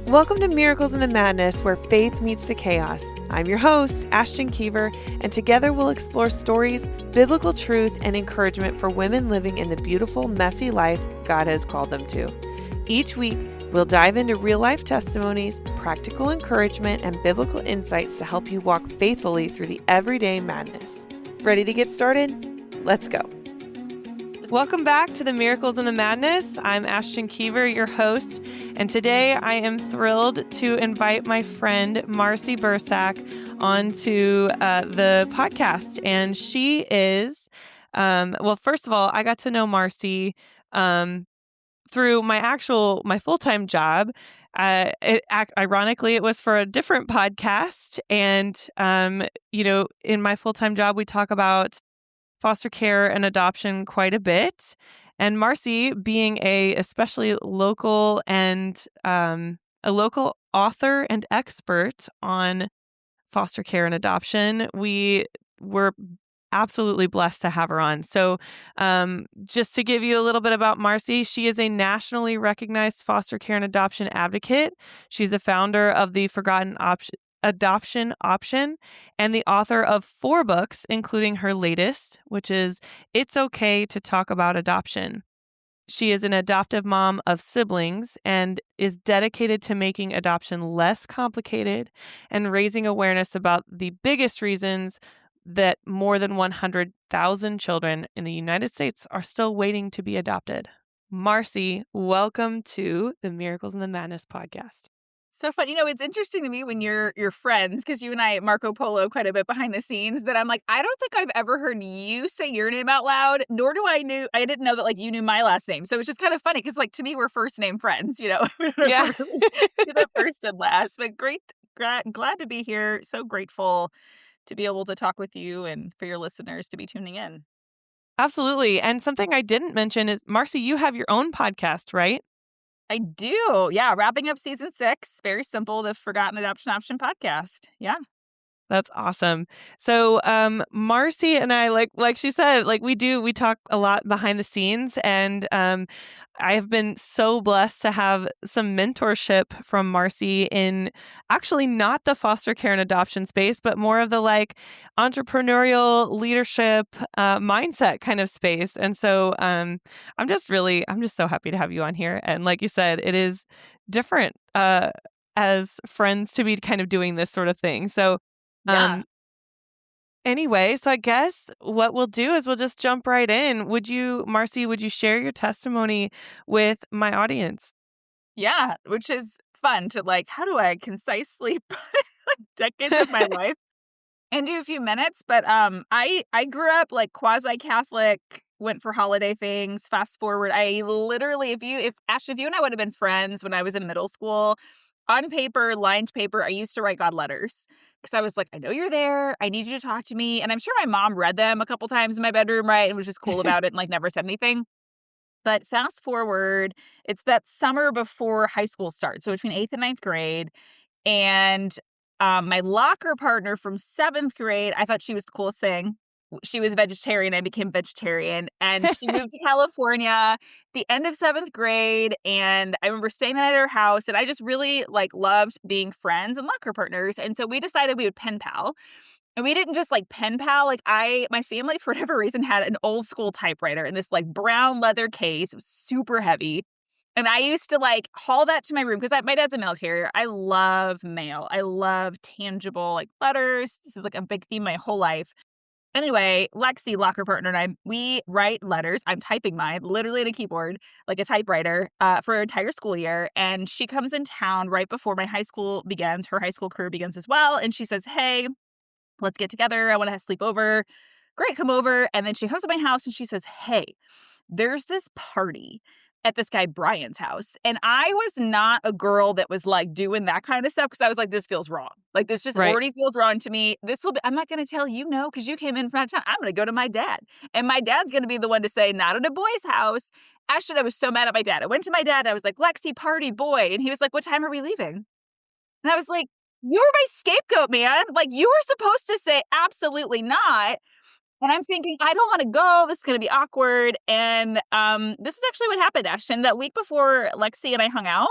Welcome to Miracles in the Madness, where faith meets the chaos. I'm your host, Ashton and together we'll explore stories, biblical truth, and encouragement for women living in the beautiful, messy life God has called them to. Each week, we'll dive into real-life testimonies, practical encouragement, and biblical insights to help you walk faithfully through the everyday madness. Ready to get started? Let's go. Welcome back to the Miracles in the Madness. I'm Ashton Keever, your host, and today I am thrilled to invite my friend Marcy Bursac onto the podcast. And she is, first of all, I got to know Marcy through my full-time job. Ironically, it was for a different podcast, and in my full-time job, we talk about foster care and adoption quite a bit. And Marcy, being especially local and a local author and expert on foster care and adoption, we were absolutely blessed to have her on. So just to give you a little bit about Marcy, she is a nationally recognized foster care and adoption advocate. She's the founder of the Adoption Option and the author of 4 books, including her latest, which is It's Okay to Talk About Adoption. She is an adoptive mom of siblings and is dedicated to making adoption less complicated and raising awareness about the biggest reasons that more than 100,000 children in the United States are still waiting to be adopted. Marcy, welcome to the Miracles in the Madness podcast. So fun. It's interesting to me when you're friends, because you and I, Marco Polo, quite a bit behind the scenes, that I'm like, I don't think I've ever heard you say your name out loud, nor I didn't know that you knew my last name. So it's just kind of funny because to me, we're first name friends, Yeah. You're the first and last, but great. Glad to be here. So grateful to be able to talk with you and for your listeners to be tuning in. Absolutely. And something I didn't mention is, Marcy, you have your own podcast, right? I do. Yeah. Wrapping up season 6. Very simple. The Forgotten Adoption Option podcast. Yeah. That's awesome. So, Marcy and I, like she said, we talk a lot behind the scenes, and I have been so blessed to have some mentorship from Marcy in actually not the foster care and adoption space, but more of the entrepreneurial leadership mindset kind of space. And so, I'm just so happy to have you on here. And like you said, it is different as friends to be kind of doing this sort of thing. So. Yeah. Anyway, so I guess what we'll do is we'll just jump right in. Marcy, would you share your testimony with my audience? Yeah, which is fun to how do I concisely put decades of my life into a few minutes? But I grew up quasi-Catholic, went for holiday things. Fast forward, I literally, if Ashton, if you and I would have been friends when I was in middle school, on paper, lined paper, I used to write God letters. Because I was like, I know you're there. I need you to talk to me. And I'm sure my mom read them a couple times in my bedroom, right? And was just cool about it and never said anything. But fast forward, it's that summer before high school starts. So between 8th and 9th grade. And my locker partner from 7th grade, I thought she was the coolest thing. She was vegetarian. I became vegetarian. And she moved to California the end of 7th grade. And I remember staying the night at her house. And I just really loved being friends and locker partners. And so we decided we would pen pal. And we didn't just pen pal. My family, for whatever reason, had an old school typewriter in this brown leather case. It was super heavy. And I used to haul that to my room because my dad's a mail carrier. I love mail. I love tangible letters. This is a big theme my whole life. Anyway, Lexi, locker partner, and we write letters. I'm typing mine, literally on a keyboard, like a typewriter, for an entire school year. And she comes in town right before my high school begins. Her high school career begins as well. And she says, hey, let's get together. I want to have sleep over. Great, come over. And then she comes to my house and she says, hey, there's this party at this guy Brian's house. And I was not a girl that was doing that kind of stuff because I was this feels wrong. This just already feels wrong to me. I'm not going to tell you no because you came in from out of town. I'm going to go to my dad. And my dad's going to be the one to say, not at a boy's house. Ashton, I was so mad at my dad. I went to my dad and I was like, Lexi, party, boy. And he was like, what time are we leaving? And I was like, you were my scapegoat, man. You were supposed to say absolutely not. And I'm thinking, I don't want to go. This is going to be awkward. And this is actually what happened, Ashton. That week before Lexi and I hung out,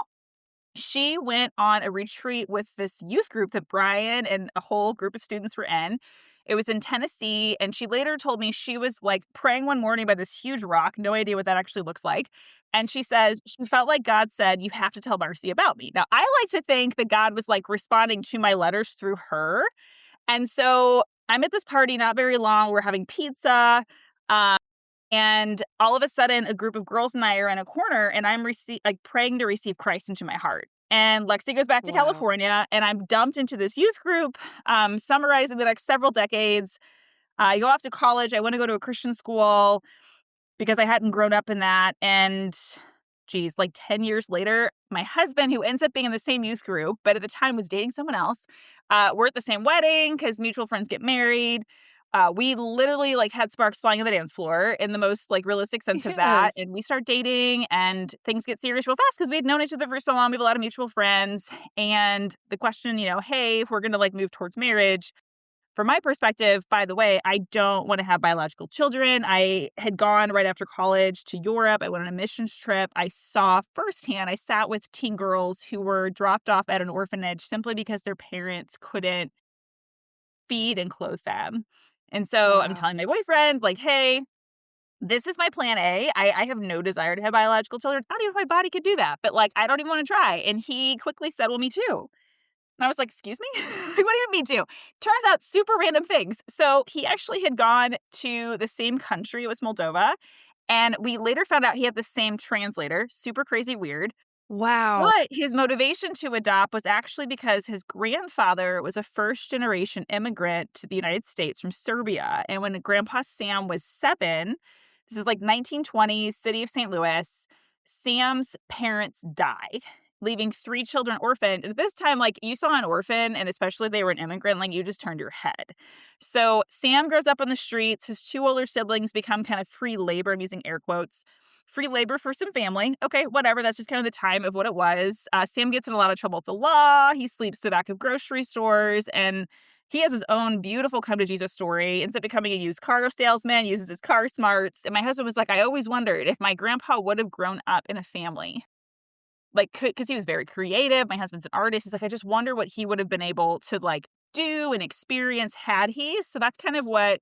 she went on a retreat with this youth group that Brian and a whole group of students were in. It was in Tennessee, and she later told me she was, like, praying one morning by this huge rock, no idea what that actually looks like, and she says she felt like God said, "You have to tell Marcy about me." Now, I like to think that God was, like, responding to my letters through her, and so I'm at this party not very long, we're having pizza, um, and all of a sudden, a group of girls and I are in a corner, and I'm praying to receive Christ into my heart. And Lexi goes back to Wow. California, and I'm dumped into this youth group, summarizing the next several decades. I go off to college. I want to go to a Christian school because I hadn't grown up in that. And geez, like 10 years later, my husband, who ends up being in the same youth group, but at the time was dating someone else, we're at the same wedding because mutual friends get married. We literally like had sparks flying on the dance floor in the most like realistic sense of Yes. that. And we start dating and things get serious real fast because we had known each other for so long. We have a lot of mutual friends. And the question, hey, if we're going to like move towards marriage, from my perspective, by the way, I don't want to have biological children. I had gone right after college to Europe. I went on a missions trip. I saw firsthand, I sat with teen girls who were dropped off at an orphanage simply because their parents couldn't feed and clothe them. And so I'm Wow. telling my boyfriend, like, hey, this is my plan A. I have no desire to have biological children. I don't even know if my body could do that, but like, I don't even want to try. And he quickly said, well, me too. And I was like, excuse me? Like, what do you mean me too? Turns out super random things. So he actually had gone to the same country. It was Moldova. And we later found out he had the same translator. Super crazy weird. Wow. But his motivation to adopt was actually because his grandfather was a first-generation immigrant to the United States from Serbia. And when Grandpa Sam was 7, this is like 1920s, city of St. Louis, Sam's parents died, leaving 3 children orphaned. And at this time, like, you saw an orphan, and especially if they were an immigrant, like, you just turned your head. So Sam grows up on the streets. His 2 older siblings become kind of free labor. I'm using air quotes. Free labor for some family. Okay, whatever. That's just kind of the time of what it was. Sam gets in a lot of trouble with the law. He sleeps in the back of grocery stores, and he has his own beautiful come to Jesus story. Ends up becoming a used car salesman, uses his car smarts. And my husband was like, I always wondered if my grandpa would have grown up in a family. Like, because he was very creative. My husband's an artist. He's like, I just wonder what he would have been able to like do and experience had he. So that's kind of what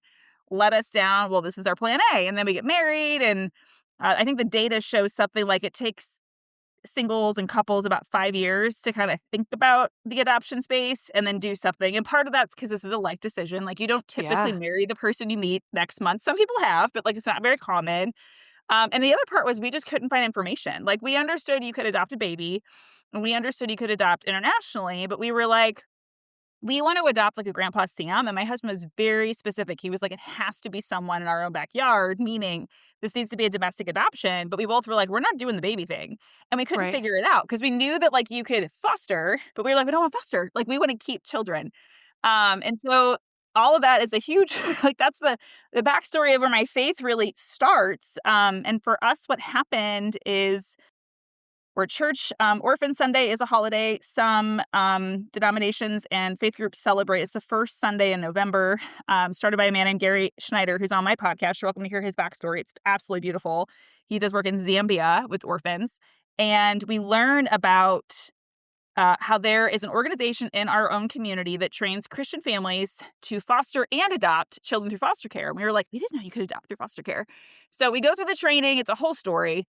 led us down. Well, this is our plan A. And then we get married, and I think the data shows something like it takes singles and couples about 5 years to kind of think about the adoption space and then do something. And part of that's because this is a life decision. Like, you don't typically Yeah. marry the person you meet next month. Some people have, but like it's not very common. And the other part was we just couldn't find information. Like, we understood you could adopt a baby and we understood you could adopt internationally, but we were like, we want to adopt like a Grandpa Sam. And my husband was very specific. He was like, it has to be someone in our own backyard, meaning this needs to be a domestic adoption. But we both were like, we're not doing the baby thing. And we couldn't Right. figure it out because we knew that like you could foster, but we were like, we don't want to foster. Like, we want to keep children. And so all of that is a huge, like, that's the backstory of where my faith really starts. And for us, what happened is, where church, Orphan Sunday is a holiday. Some denominations and faith groups celebrate. It's the first Sunday in November, started by a man named Gary Schneider, who's on my podcast. You're welcome to hear his backstory. It's absolutely beautiful. He does work in Zambia with orphans. And we learn about how there is an organization in our own community that trains Christian families to foster and adopt children through foster care. And we were like, we didn't know you could adopt through foster care. So we go through the training. It's a whole story.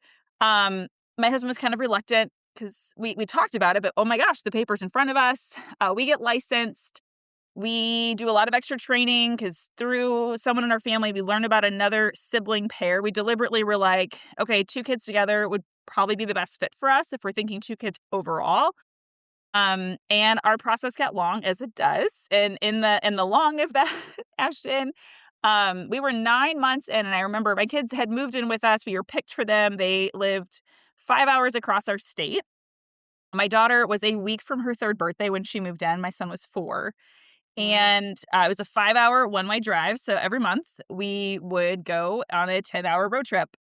My husband was kind of reluctant because we talked about it, but oh my gosh, the paper's in front of us. We get licensed. We do a lot of extra training because through someone in our family, we learn about another sibling pair. We deliberately were like, okay, 2 kids together would probably be the best fit for us if we're thinking 2 kids overall. And our process got long, as it does. And in the long of that, Ashton, we were 9 months in, and I remember my kids had moved in with us. We were picked for them. They lived 5 hours across our state. My daughter was a week from her 3rd birthday when she moved in. My son was 4. Wow. And it was a 5-hour one-way drive. So every month we would go on a 10-hour road trip,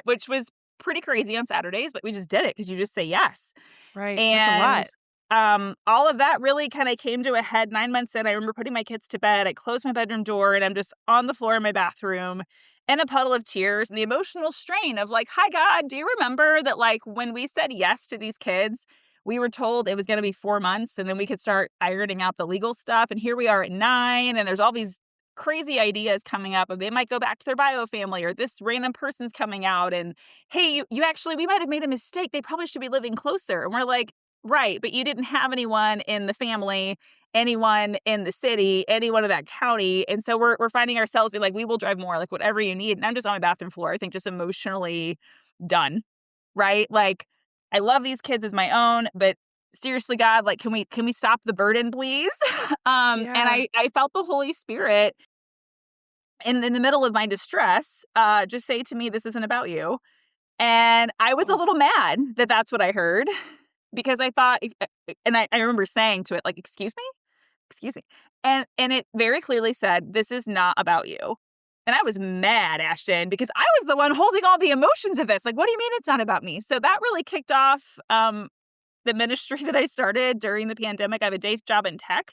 which was pretty crazy on Saturdays, but we just did it because you just say yes. Right. That's a And lot. all of that really kind of came to a head 9 months in. I remember putting my kids to bed. I closed my bedroom door and I'm just on the floor in my bathroom in a puddle of tears and the emotional strain of like, hi, God, do you remember that like when we said yes to these kids, we were told it was going to be 4 months and then we could start ironing out the legal stuff. And here we are at 9, and there's all these crazy ideas coming up of they might go back to their bio family, or this random person's coming out and, hey, you actually, we might have made a mistake. They probably should be living closer. And we're like, right, but you didn't have anyone in the family, anyone in the city, anyone in that county. And so we're finding ourselves being like, we will drive more, like whatever you need. And I'm just on my bathroom floor, I think just emotionally done, right? Like, I love these kids as my own, but seriously, God, like, can we stop the burden, please? And Yeah. I felt the Holy Spirit in the middle of my distress, just say to me, this isn't about you. And I was a Oh, little mad that that's what I heard, because I thought, and I remember saying to it, like, excuse me. And it very clearly said, this is not about you. And I was mad, Ashton, because I was the one holding all the emotions of this. Like, what do you mean it's not about me? So that really kicked off the ministry that I started during the pandemic. I have a day job in tech.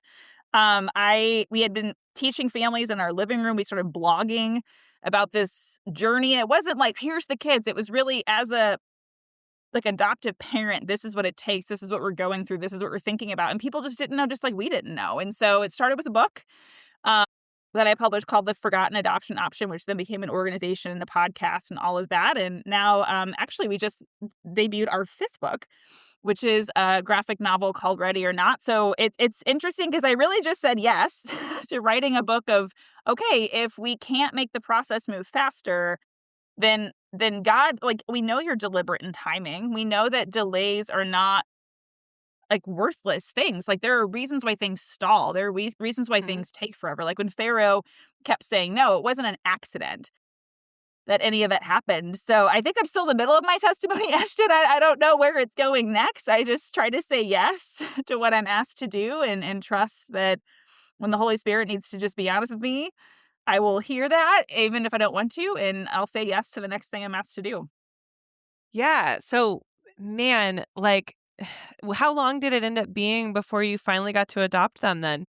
We had been teaching families in our living room. We started blogging about this journey. It wasn't like, here's the kids. It was really, as a like adoptive parent, this is what it takes. This is what we're going through. This is what we're thinking about. And people just didn't know, just like we didn't know. And so it started with a book um, that I published called The Forgotten Adoption Option, which then became an organization and a podcast and all of that. And now, actually, we just debuted our 5th book, which is a graphic novel called Ready or Not. So it's interesting because I really just said yes to writing a book of, okay, if we can't make the process move faster, then God, like, we know you're deliberate in timing. We know that delays are not like worthless things. Like, there are reasons why things stall. There are reasons why mhm. things take forever. Like when Pharaoh kept saying no, it wasn't an accident that any of that happened. So I think I'm still in the middle of my testimony, Ashton. I don't know where it's going next. I just try to say yes to what I'm asked to do, and trust that when the Holy Spirit needs to just be honest with me, I will hear that even if I don't want to, and I'll say yes to the next thing I'm asked to do. Yeah. So, man, like, how long did it end up being before you finally got to adopt them then?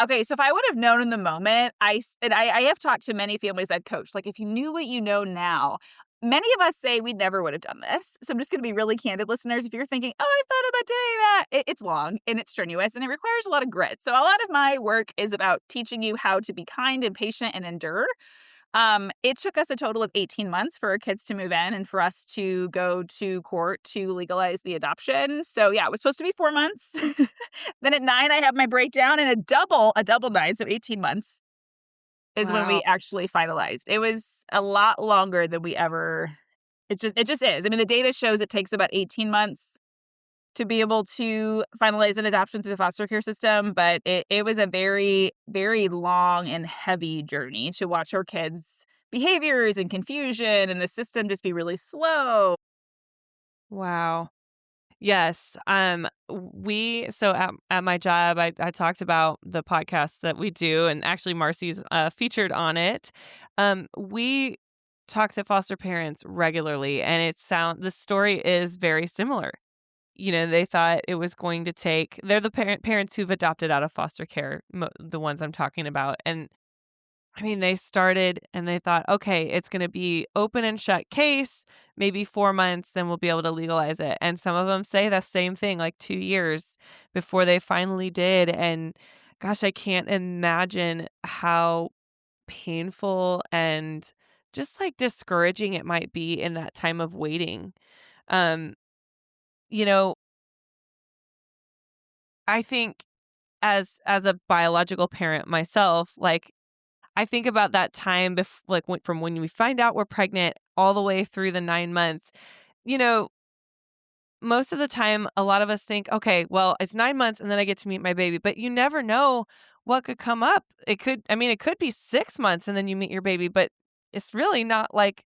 Okay, so if I would have known in the moment, I have talked to many families I've coached, like, if you knew what you know now, many of us say we never would have done this. So I'm just gonna be really candid, listeners. If you're thinking, "Oh, I thought about doing that," it's long and it's strenuous and it requires a lot of grit. So a lot of my work is about teaching you how to be kind and patient and endure. It took us a total of 18 months for our kids to move in and for us to go to court to legalize the adoption. So yeah, it was supposed to be 4 months. Then at 9, I have my breakdown, and a double 9, so 18 months is when Wow. we actually finalized. It was a lot longer than we ever it just is. I mean, the data shows it takes about 18 months to be able to finalize an adoption through the foster care system, but it was a very, very long and heavy journey to watch our kids' behaviors and confusion and the system just be really slow. Wow. Yes. So at my job, I talked about the podcast that we do, and actually Marcy's featured on it. We talk to foster parents regularly, and the story is very similar. They thought it was going to take. They're the parents who've adopted out of foster care, the ones I'm talking about, and I mean, they started and they thought, okay, it's going to be open and shut case, maybe 4 months, then we'll be able to legalize it. And some of them say the same thing, like 2 years before they finally did. And gosh, I can't imagine how painful and just like discouraging it might be in that time of waiting. Um, you know, I think as a biological parent myself, like I think about that time from when we find out we're pregnant all the way through the 9 months. You know, most of the time, a lot of us think, okay, well, it's 9 months and then I get to meet my baby, but you never know what could come up. It could be 6 months and then you meet your baby, but it's really not like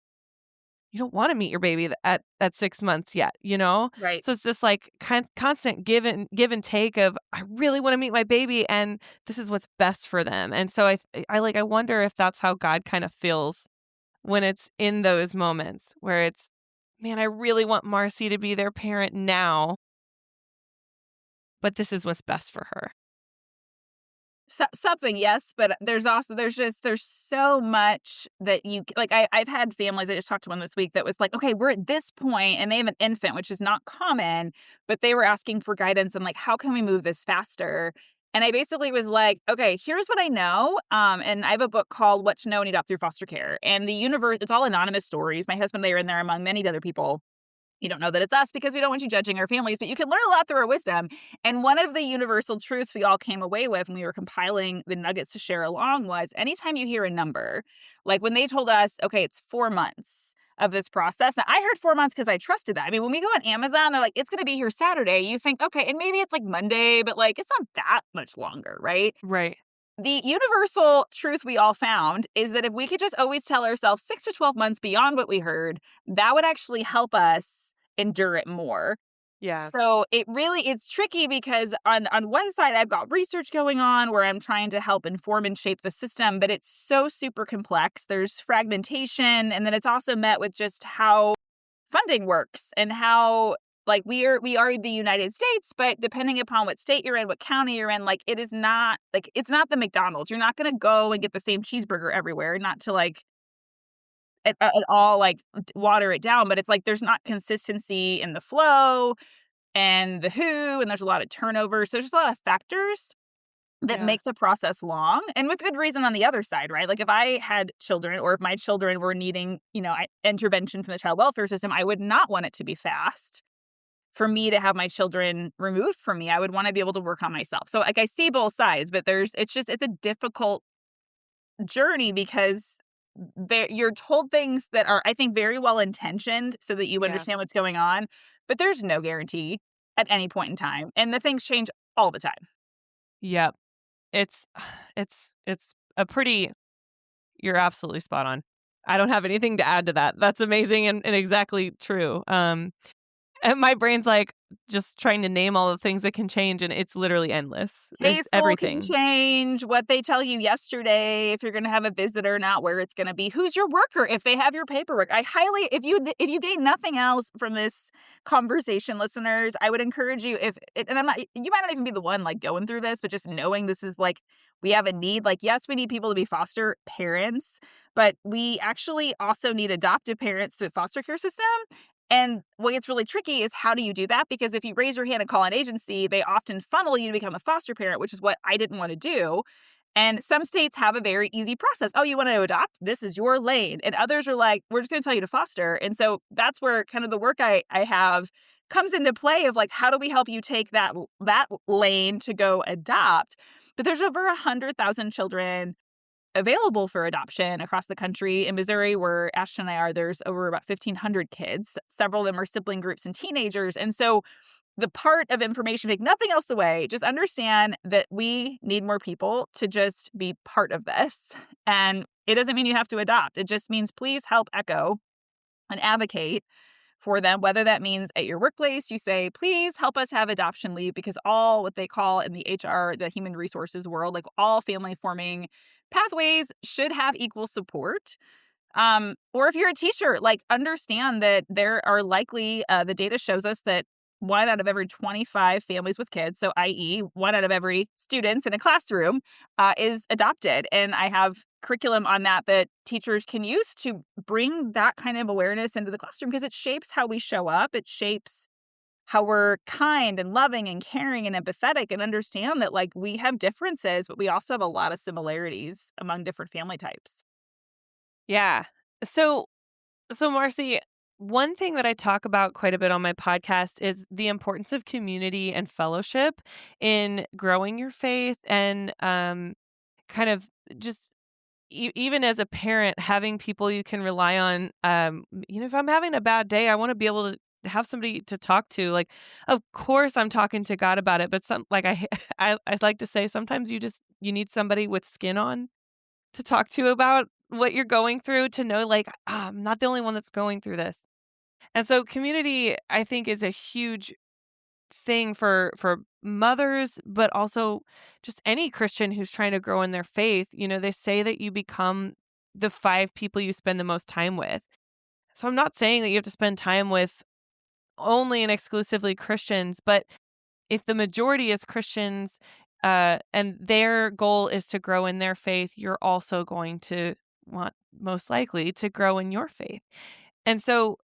you don't want to meet your baby at 6 months yet, you know? Right. So it's this like constant give and take of I really want to meet my baby and this is what's best for them. And so I wonder if that's how God kind of feels when it's in those moments where it's, man, I really want Marcy to be their parent now, but this is what's best for her. Something, yes, but there's so much that you like. I've had families. I just talked to one this week that was like, okay, we're at this point, and they have an infant, which is not common, but they were asking for guidance and like, how can we move this faster? And I basically was like, okay, here's what I know. And I have a book called What to Know When You Adopt Through Foster Care, and the universe. It's all anonymous stories. My husband, they are in there among many other people. You don't know that it's us because we don't want you judging our families, but you can learn a lot through our wisdom. And one of the universal truths we all came away with when we were compiling the nuggets to share along was anytime you hear a number, like when they told us, okay, it's 4 months of this process. Now, I heard 4 months because I trusted that. I mean, when we go on Amazon, they're like, it's going to be here Saturday. You think, okay, and maybe it's like Monday, but like it's not that much longer, right? Right. The universal truth we all found is that if we could just always tell ourselves 6 to 12 months beyond what we heard, that would actually help us endure it more. Yeah. So it's tricky because on one side, I've got research going on where I'm trying to help inform and shape the system, but it's so super complex. There's fragmentation, and then it's also met with just how funding works and how like we are the United States, but depending upon what state you're in, what county you're in, like it is not like it's not the McDonald's. You're not going to go and get the same cheeseburger everywhere, not to like at all like water it down, but it's like there's not consistency in the flow and the who, and there's a lot of turnover. So there's just a lot of factors that make the process long, and with good reason on the other side, right? Like if I had children or if my children were needing, intervention from the child welfare system, I would not want it to be fast. For me to have my children removed from me, I would want to be able to work on myself. So like I see both sides, but it's a difficult journey because you're told things that are, I think, very well intentioned so that you understand what's going on, but there's no guarantee at any point in time. And the things change all the time. Yep. It's a pretty, you're absolutely spot on. I don't have anything to add to that. That's amazing and exactly true. And my brain's like just trying to name all the things that can change, and it's literally endless. There's everything. Can change what they tell you yesterday, if you're going to have a visitor, not where it's going to be, who's your worker, if they have your paperwork. I highly, if you gain nothing else from this conversation, listeners, I would encourage you you might not even be the one like going through this, but just knowing this is like, we have a need. Like, yes, we need people to be foster parents, but we actually also need adoptive parents through the foster care system. And what gets really tricky is how do you do that? Because if you raise your hand and call an agency, they often funnel you to become a foster parent, which is what I didn't want to do. And some states have a very easy process. Oh, you want to adopt? This is your lane. And others are like, we're just going to tell you to foster. And so that's where kind of the work I have comes into play of like, how do we help you take that lane to go adopt? But there's over 100,000 children available for adoption across the country. In Missouri, where Ashton and I are, there's over about 1,500 kids. Several of them are sibling groups and teenagers. And so the part of information, take nothing else away, just understand that we need more people to just be part of this. And it doesn't mean you have to adopt. It just means please help echo and advocate for them, whether that means at your workplace, you say, please help us have adoption leave, because all what they call in the HR, the human resources world, like all family forming pathways should have equal support. Or if you're a teacher, like understand that there are likely, the data shows us that 1 out of every 25 families with kids, so i.e. 1 out of every students in a classroom is adopted. And I have curriculum on that teachers can use to bring that kind of awareness into the classroom, because it shapes how we show up. It shapes how we're kind and loving and caring and empathetic, and understand that like we have differences, but we also have a lot of similarities among different family types. Yeah. So Marcy, one thing that I talk about quite a bit on my podcast is the importance of community and fellowship in growing your faith, and kind of just even as a parent, having people you can rely on. If I'm having a bad day, I want to be able to have somebody to talk to. Like, of course, I'm talking to God about it, but I like to say sometimes you need somebody with skin on to talk to about what you're going through, to know like, I'm not the only one that's going through this. And so community, I think, is a huge thing for mothers, but also just any Christian who's trying to grow in their faith. They say that you become the 5 people you spend the most time with. So I'm not saying that you have to spend time with only and exclusively Christians, but if the majority is Christians, and their goal is to grow in their faith, you're also going to want, most likely, to grow in your faith. And so,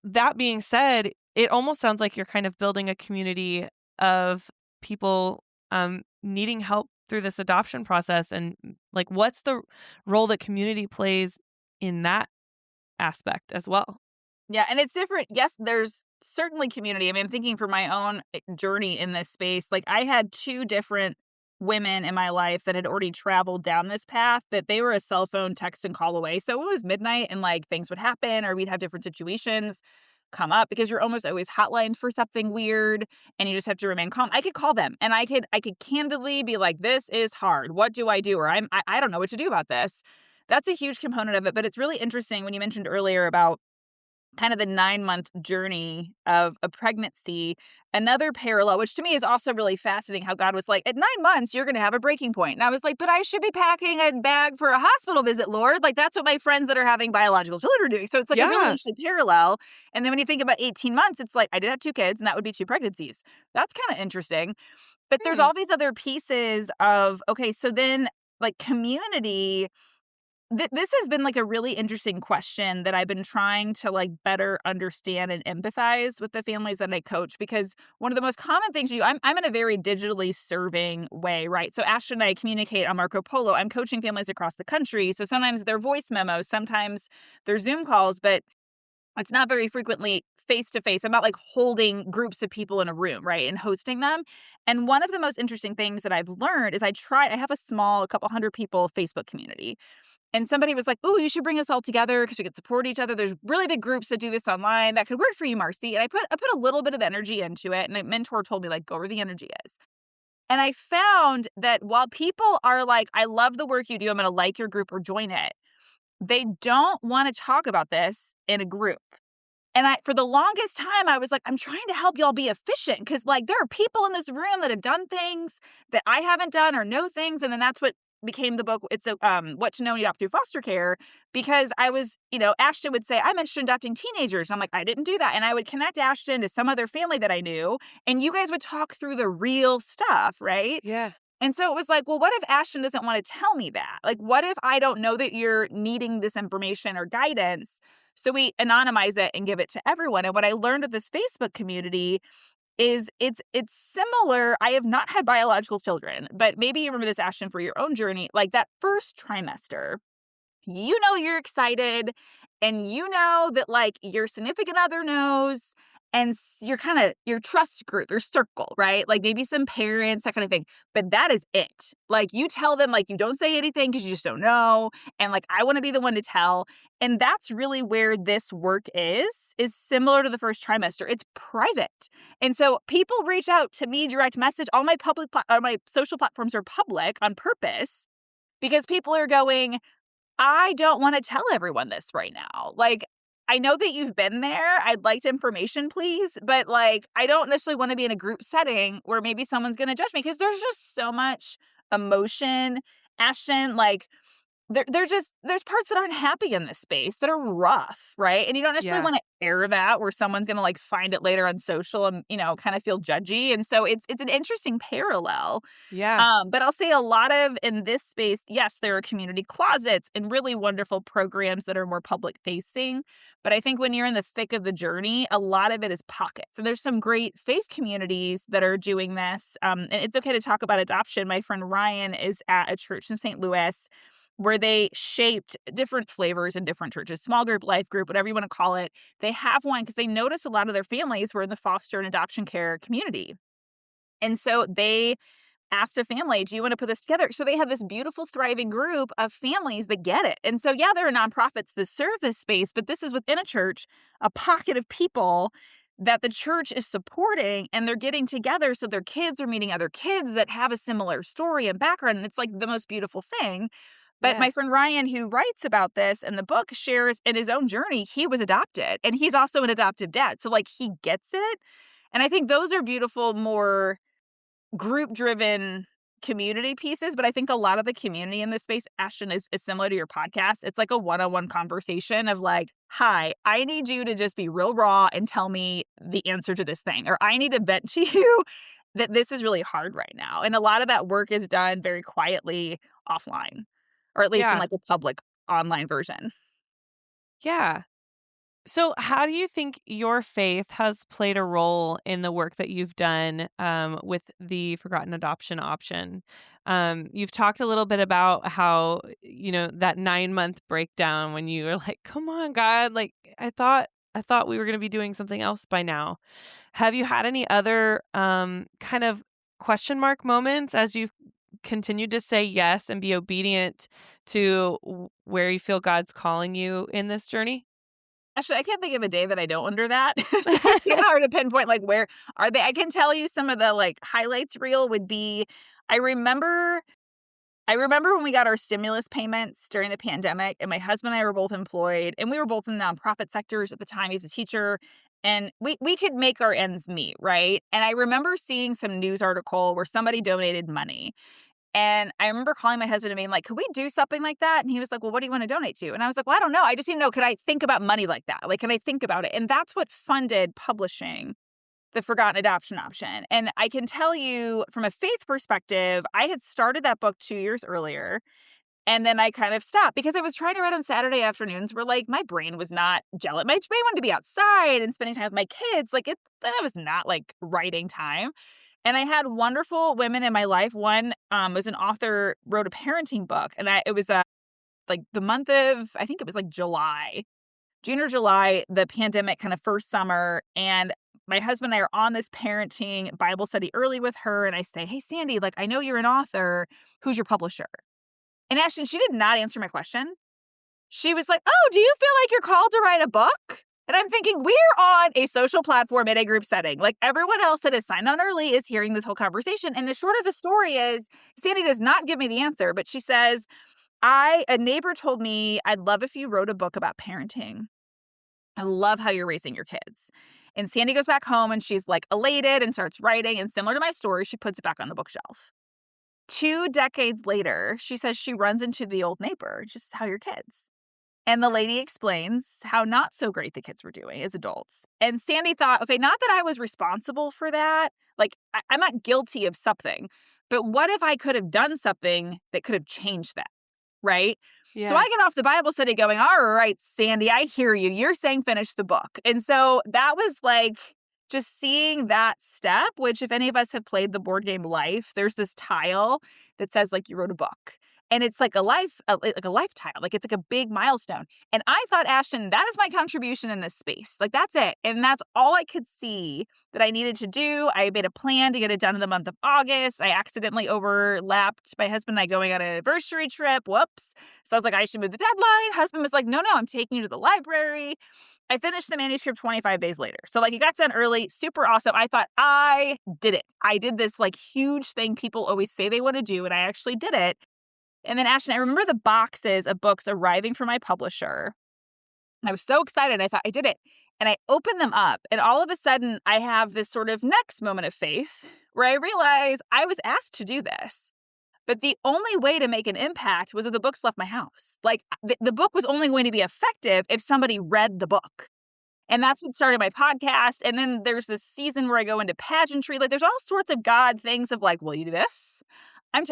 that being said, it almost sounds like you're kind of building a community of people needing help through this adoption process. And like, what's the role that community plays in that aspect as well? Yeah, and it's different. Yes, there's certainly community. I mean, I'm thinking for my own journey in this space, like I had two different women in my life that had already traveled down this path, that they were a cell phone text and call away. So it was midnight and like things would happen or we'd have different situations come up because you're almost always hotlined for something weird and you just have to remain calm. I could call them and I could candidly be like, this is hard. What do I do? Or I don't know what to do about this. That's a huge component of it. But it's really interesting when you mentioned earlier about kind of the 9-month journey of a pregnancy. Another parallel, which to me is also really fascinating, how God was like, at 9 months, you're going to have a breaking point. And I was like, but I should be packing a bag for a hospital visit, Lord. Like, that's what my friends that are having biological children are doing. So it's like a really Yeah. interesting parallel. And then when you think about 18 months, it's like, I did have 2 kids, and that would be 2 pregnancies. That's kind of interesting. But there's all these other pieces of, okay, so then like community. This has been like a really interesting question that I've been trying to like better understand and empathize with the families that I coach, because one of the most common things I'm in a very digitally serving way, right? So Ashton and I communicate on Marco Polo. I'm coaching families across the country. So sometimes they're voice memos, sometimes they're Zoom calls, but it's not very frequently face to face. I'm not like holding groups of people in a room, right, and hosting them. And one of the most interesting things that I've learned is I have a small, a couple hundred people Facebook community. And somebody was like, "Oh, you should bring us all together because we could support each other. There's really big groups that do this online. That could work for you, Marcy." And I put a little bit of energy into it. And a mentor told me, like, go where the energy is. And I found that while people are like, "I love the work you do. I'm going to like your group or join it," they don't want to talk about this in a group. And for the longest time, I was like, I'm trying to help y'all be efficient because, like, there are people in this room that have done things that I haven't done or know things. And then that's what became the book. It's What to Know When You Adopt Through Foster Care, because I was, Ashton would say, I'm interested in adopting teenagers. I'm like, I didn't do that. And I would connect Ashton to some other family that I knew, and you guys would talk through the real stuff, right? Yeah. And so it was like, well, what if Ashton doesn't want to tell me that? Like, what if I don't know that you're needing this information or guidance? So we anonymize it and give it to everyone. And what I learned of this Facebook community is it's similar. I have not had biological children, but maybe you remember this, Ashton, for your own journey. Like that first trimester, you're excited and that like your significant other knows, and you're kind of your trust group, your circle, right? Like maybe some parents, that kind of thing. But that is it. Like you tell them, like, you don't say anything because you just don't know. And like, I want to be the one to tell. And that's really where this work is similar to the first trimester. It's private. And so people reach out to me, direct message. All my my social platforms are public on purpose because people are going, I don't want to tell everyone this right now. Like, I know that you've been there. I'd like information, please. But like, I don't necessarily want to be in a group setting where maybe someone's going to judge me because there's just so much emotion. Ashton, like, there's parts that aren't happy in this space that are rough, right? And you don't necessarily want to air that where someone's going to like find it later on social and, kind of feel judgy. And so it's an interesting parallel. Yeah. But I'll say a lot of in this space, yes, there are community closets and really wonderful programs that are more public facing. But I think when you're in the thick of the journey, a lot of it is pockets. And there's some great faith communities that are doing this. And it's okay to talk about adoption. My friend Ryan is at a church in St. Louis where they shaped different flavors in different churches, small group, life group, whatever you want to call it. They have one because they noticed a lot of their families were in the foster and adoption care community. And so they asked a family, do you want to put this together? So they have this beautiful, thriving group of families that get it. And so, yeah, there are nonprofits that serve this space, but this is within a church, a pocket of people that the church is supporting, and they're getting together so their kids are meeting other kids that have a similar story and background. And it's like the most beautiful thing. But my friend Ryan, who writes about this in the book, shares in his own journey, he was adopted, and he's also an adoptive dad. So like he gets it. And I think those are beautiful, more group-driven community pieces. But I think a lot of the community in this space, Ashton, is similar to your podcast. It's like a one-on-one conversation of like, hi, I need you to just be real raw and tell me the answer to this thing. Or I need to vent to you. that this is really hard right now. And a lot of that work is done very quietly offline, or at least in Yeah. like a public online version. Yeah. So, how do you think your faith has played a role in the work that you've done with the forgotten adoption option? You've talked a little bit about how, that 9-month breakdown when you were like, "Come on, God! Like, I thought we were going to be doing something else by now." Have you had any other kind of question mark moments as you've continued to say yes and be obedient to where you feel God's calling you in this journey? Actually, I can't think of a day that I don't wonder that. So it's kinda hard to pinpoint, like, where are they? I can tell you some of the, like, highlights reel would be I remember I remember when we got our stimulus payments during the pandemic, and my husband and I were both employed, and we were both in nonprofit sectors at the time. He's a teacher, and we could make our ends meet, right? And I remember seeing some news article where somebody donated money, and I remember calling my husband and being like, "Could we do something like that?" And he was like, "Well, what do you want to donate to?" And I was like, "Well, I don't know. I just need to know, could I think about money like that? Like, can I think about it?" And that's what funded publishing the Forgotten Adoption Option. And I can tell you from a faith perspective, I had started that book 2 years earlier, and then I kind of stopped because I was trying to write on Saturday afternoons where, like, my brain was not gelling. My brain wanted to be outside and spending time with my kids. Like, that was not, like, writing time. And I had wonderful women in my life. One was an author, wrote a parenting book, and it was like the month of, I think it was like June or July, the pandemic kind of first summer, and my husband and I are on this parenting Bible study early with her, and I say, "Hey, Sandy, like, I know you're an author. Who's your publisher?" And Ashton, she did not answer my question. She was like, "Oh, do you feel like you're called to write a book?" And I'm thinking, we're on a social platform in a group setting. Like, everyone else that has signed on early is hearing this whole conversation. And the short of the story is, Sandy does not give me the answer, but she says, a neighbor told me, "I'd love if you wrote a book about parenting. I love how you're raising your kids." And Sandy goes back home and she's like elated and starts writing. And similar to my story, she puts it back on the bookshelf. 2 decades later, she says she runs into the old neighbor, just "How are your kids?" And the lady explains how not so great the kids were doing as adults. And Sandy thought, okay, not that I was responsible for that. Like, I'm not guilty of something, but what if I could have done something that could have changed that? Right? So I Yeah. get off the Bible study going, all right, Sandy, I hear you. You're saying finish the book. And so that was like just seeing that step, which if any of us have played the board game Life, there's this tile that says like you wrote a book. And it's like like a life tile. Like it's like a big milestone. And I thought, Ashton, that is my contribution in this space. Like that's it. And that's all I could see that I needed to do. I made a plan to get it done in the month of August. I accidentally overlapped my husband and I going on an anniversary trip. Whoops. So I was like, I should move the deadline. Husband was like, no, I'm taking you to the library. I finished the manuscript 25 days later. So like it got done early, super awesome. I thought I did it. I did this like huge thing people always say they want to do, and I actually did it. And then Ashton, I remember the boxes of books arriving from my publisher. I was so excited. I thought I did it. And I opened them up, and all of a sudden I have this sort of next moment of faith where I realize I was asked to do this. But the only way to make an impact was if the books left my house. Like the book was only going to be effective if somebody read the book. And that's what started my podcast. And then there's this season where I go into pageantry. Like there's all sorts of God things of like, will you do this?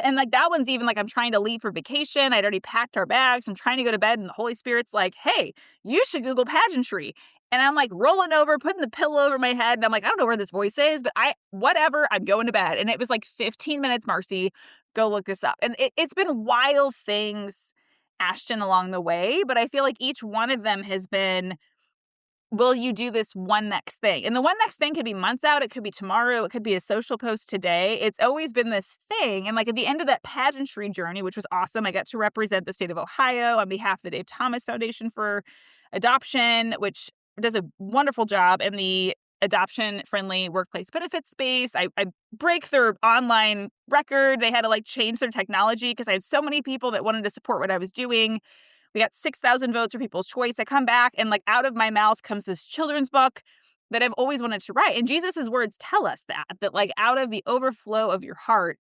And like that one's even like I'm trying to leave for vacation. I'd already packed our bags. I'm trying to go to bed and the Holy Spirit's like, hey, you should Google pageantry. And I'm like rolling over, putting the pillow over my head. And I'm like, I don't know where this voice is, but whatever, I'm going to bed. And it was like 15 minutes, Marcy, go look this up. And it's been wild things, Ashton, along the way. But I feel like each one of them has been, will you do this one next thing? And the one next thing could be months out. It could be tomorrow. It could be a social post today. It's always been this thing. And like at the end of that pageantry journey, which was awesome, I got to represent the state of Ohio on behalf of the Dave Thomas Foundation for Adoption, which does a wonderful job in the adoption-friendly workplace benefit space. I break their online record. They had to like change their technology because I had so many people that wanted to support what I was doing. We got 6,000 votes for People's Choice. I come back and like out of my mouth comes this children's book that I've always wanted to write. And Jesus's words tell us that like out of the overflow of your heart,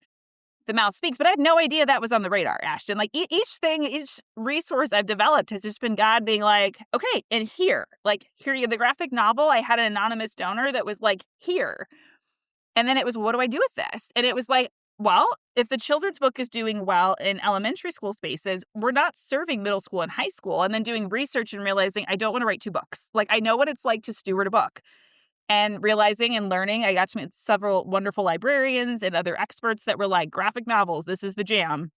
the mouth speaks. But I had no idea that was on the radar, Ashton. Like each resource I've developed has just been God being like, okay, and here you have the graphic novel. I had an anonymous donor that was like, here. And then it was, what do I do with this? And it was like, well, if the children's book is doing well in elementary school spaces, we're not serving middle school and high school. And then doing research and realizing I don't want to write 2 books. Like, I know what it's like to steward a book. And realizing and learning, I got to meet several wonderful librarians and other experts that were like, graphic novels, this is the jam.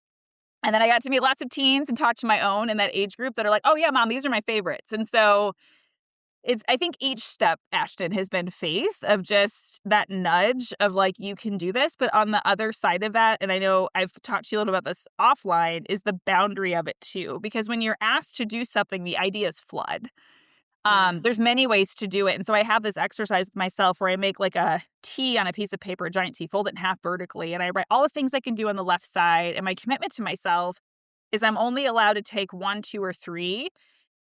And then I got to meet lots of teens and talk to my own in that age group that are like, oh yeah, mom, these are my favorites. And so I think each step, Ashton, has been faith of just that nudge of like, you can do this. But on the other side of that, and I know I've talked to you a little about this offline, is the boundary of it too. Because when you're asked to do something, the ideas flood. There's many ways to do it. And so I have this exercise with myself where I make like a T on a piece of paper, a giant T, fold it in half vertically. And I write all the things I can do on the left side. And my commitment to myself is I'm only allowed to take 1, 2, or 3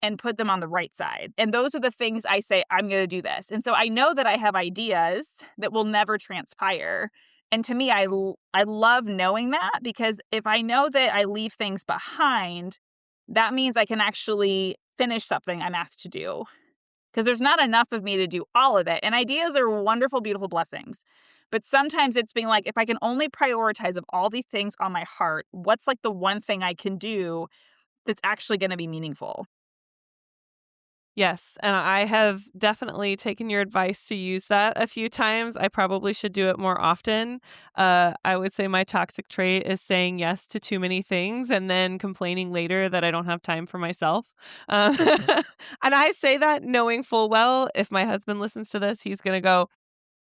and put them on the right side. And those are the things I say, I'm going to do this. And so I know that I have ideas that will never transpire. And to me, I love knowing that, because if I know that I leave things behind, that means I can actually finish something I'm asked to do. Because there's not enough of me to do all of it. And ideas are wonderful, beautiful blessings. But sometimes it's being like, if I can only prioritize of all these things on my heart, what's like the one thing I can do that's actually going to be meaningful? Yes, and I have definitely taken your advice to use that a few times. I probably should do it more often. I would say my toxic trait is saying yes to too many things and then complaining later that I don't have time for myself. Um, and I say that knowing full well, if my husband listens to this, he's going to go,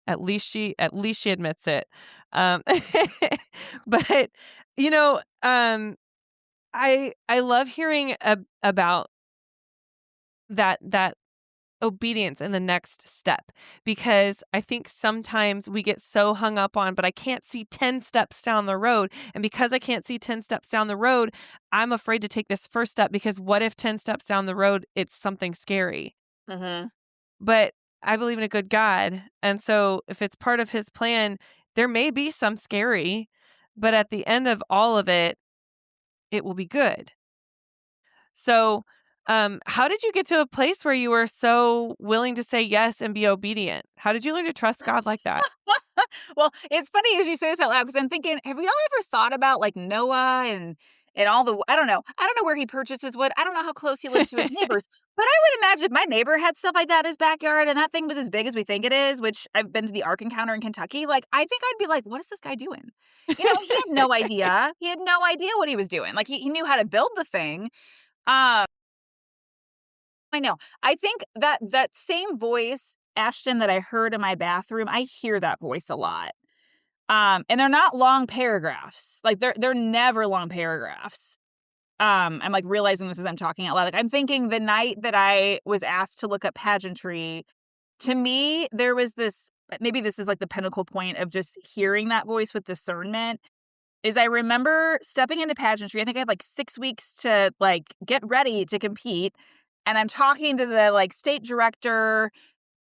at least she admits it. Um, but I love hearing about that obedience in the next step, because I think sometimes we get so hung up on, but I can't see 10 steps down the road. And because I can't see 10 steps down the road, I'm afraid to take this first step, because what if 10 steps down the road, it's something scary? Mm-hmm. But I believe in a good God. And so if it's part of his plan, there may be some scary, but at the end of all of it, it will be good. So, how did you get to a place where you were so willing to say yes and be obedient? How did you learn to trust God like that? Well, it's funny as you say this out loud, because I'm thinking, have we all ever thought about like Noah and all the, I don't know where he purchases wood. I don't know how close he lived to his neighbors, but I would imagine if my neighbor had stuff like that in his backyard and that thing was as big as we think it is, which I've been to the Ark Encounter in Kentucky. Like, I think I'd be like, what is this guy doing? He had no idea. He had no idea what he was doing. Like, he knew how to build the thing. Um, I know. I think that same voice, Ashton, that I heard in my bathroom, I hear that voice a lot. And they're not long paragraphs. Like, they're never long paragraphs. I'm like realizing this as I'm talking out loud. Like, I'm thinking the night that I was asked to look up pageantry, to me, there was this, maybe this is like the pinnacle point of just hearing that voice with discernment, is I remember stepping into pageantry. I think I had like 6 weeks to like get ready to compete. And I'm talking to the like state director.